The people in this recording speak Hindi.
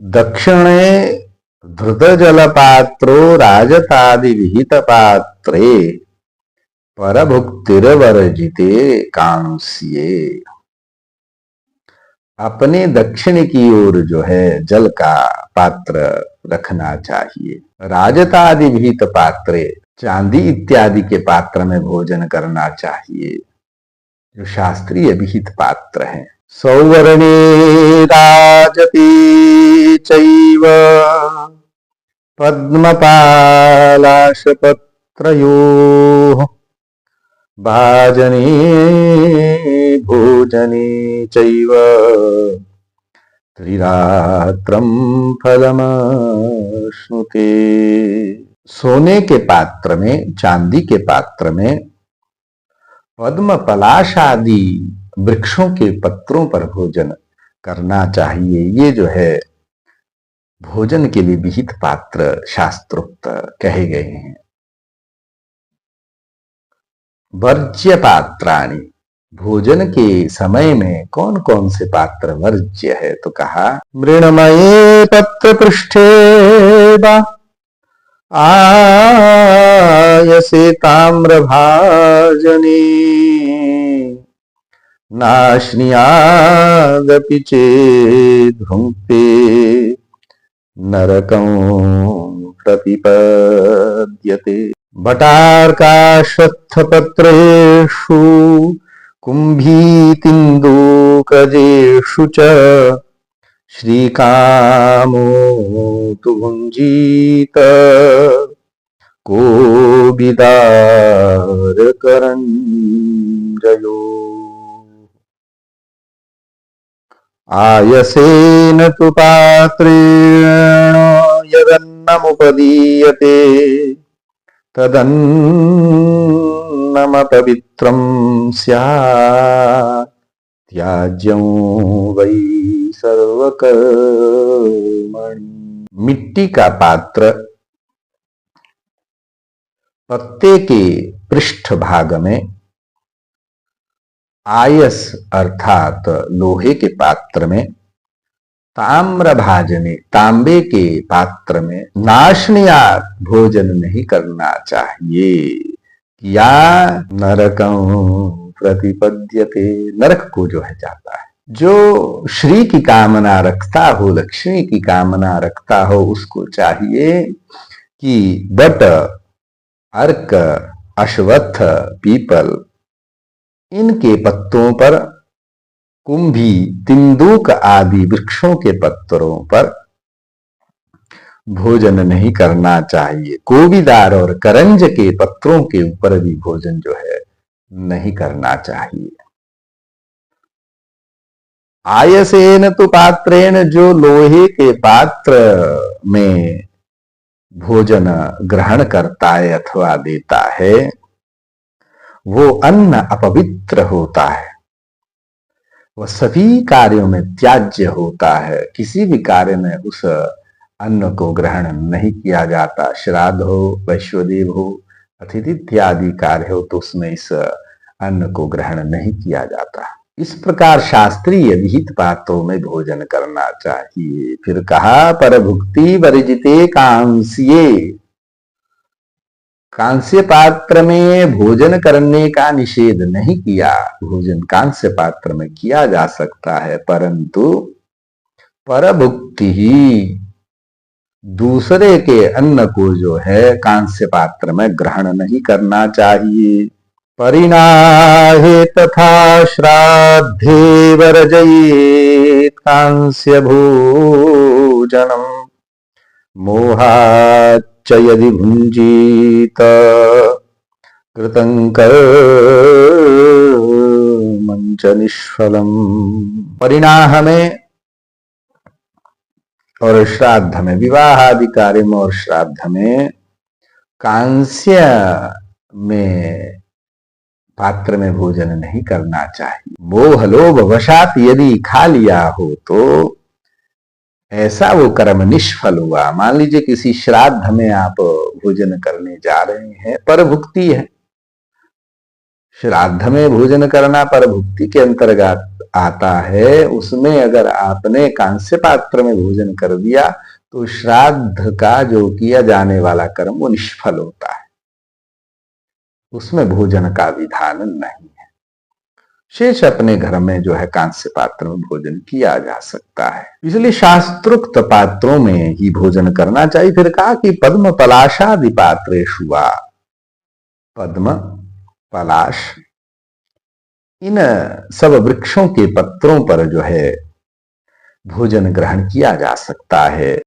दक्षिणे धृतजलपात्रो राजतादिविहितपात्रे परभुक्तिर्वर्जिते कांस्ये। अपने दक्षिण की ओर जो है जल का पात्र रखना चाहिए। राजतादि विहित पात्रे, चांदी इत्यादि के पात्र में भोजन करना चाहिए, जो शास्त्रीय विहित पात्र हैं। सौवर्णे राजति चैव पद्मपालाशपत्रयोः भाजने भोजने चैव त्रिरात्रं फलमश्नुते। सोने के पात्र में, चांदी के पात्र में पद्म पलाश आदि वृक्षों के पत्रों पर भोजन करना चाहिए। ये जो है भोजन के लिए विहित पात्र शास्त्रोक्त कहे गए हैं। वर्ज्य पात्राणि, भोजन के समय में कौन कौन से पात्र वर्ज्य है, तो कहा मृणमये पत्र पृष्ठे आयसे ताम्रभाजने नाश्नियादपि चेद्भुङ्क्ते नरकं प्रतिपद्यते। भटार्काश्वत्थपत्रेषु कुम्भीतिन्दूकजेषु च श्रीकामो तु भुञ्जीत कोविदारकरञ्जयो। आयसेन तु पात्रेण यदन्नमुपदीयते तदन्नमपवित्रं स्यात् त्याज्यं वै सर्वकर्मणि। मिट्टी का पात्र पत्ते के पृष्ठ भाग में, आयस अर्थात लोहे के पात्र में, ताम्र भाजने तांबे के पात्र में, नाशनियात भोजन नहीं करना चाहिए, या नरकं प्रतिपद्यते, नरक को जो है जाता है। जो श्री की कामना रखता हो, लक्ष्मी की कामना रखता हो, उसको चाहिए कि बट, अर्क, अश्वत्थ, पीपल, इनके पत्तों पर, कुंभी, तिंदुक आदि वृक्षों के पत्रों पर भोजन नहीं करना चाहिए। कोविदार और करंज के पत्रों के ऊपर भी भोजन जो है नहीं करना चाहिए। आयसेन तो पात्रेण, जो लोहे के पात्र में भोजन ग्रहण करता है अथवा देता है, वो अन्न अपवित्र होता है, वह सभी कार्यों में त्याज्य होता है। किसी भी कार्य में उस अन्न को ग्रहण नहीं किया जाता। श्राद्ध हो, वैश्वदेव हो, अतिथि इत्यादि कार्य हो, तो उसमें इस अन्न को ग्रहण नहीं किया जाता। इस प्रकार शास्त्रीय विहित पात्रों में भोजन करना चाहिए। फिर कहा परभुक्ति वर्जिते कांस्ये, कांस्य पात्र में भोजन करने का निषेध नहीं किया। भोजन कांस्य पात्र में किया जा सकता है, परंतु परभुक्ति ही, दूसरे के अन्न को जो है कांस्य पात्र में ग्रहण नहीं करना चाहिए। परिणाहे तथा श्राद्धे वर्जयेत् कांस्य भोजनम् मोहाच्च यदि भुञ्जीत कृतं कर्मं च निष्फलम्। परिणाह में और श्राद्ध में, विवाह आदि कार्य में और श्राद्ध में कांस्य में पात्र में भोजन नहीं करना चाहिए। मोह लोभ वशात यदि खा लिया हो तो ऐसा वो कर्म निष्फल हुआ। मान लीजिए किसी श्राद्ध में आप भोजन करने जा रहे हैं, परभुक्ति है, श्राद्ध में भोजन करना परभुक्ति के अंतर्गत आता है उसमें अगर आपने कांस्य पात्र में भोजन कर दिया तो श्राद्ध का जो किया जाने वाला कर्म वो निष्फल होता है, उसमें भोजन का विधान नहीं है। शेष अपने घर में जो है कांस्य पात्र में भोजन किया जा सकता है, इसलिए शास्त्रोक्त पात्रों में ही भोजन करना चाहिए। फिर कहा कि पद्म पलाशादि पात्रेषु वा, पद्म पलाश इन सब वृक्षों के पत्रों पर जो है भोजन ग्रहण किया जा सकता है।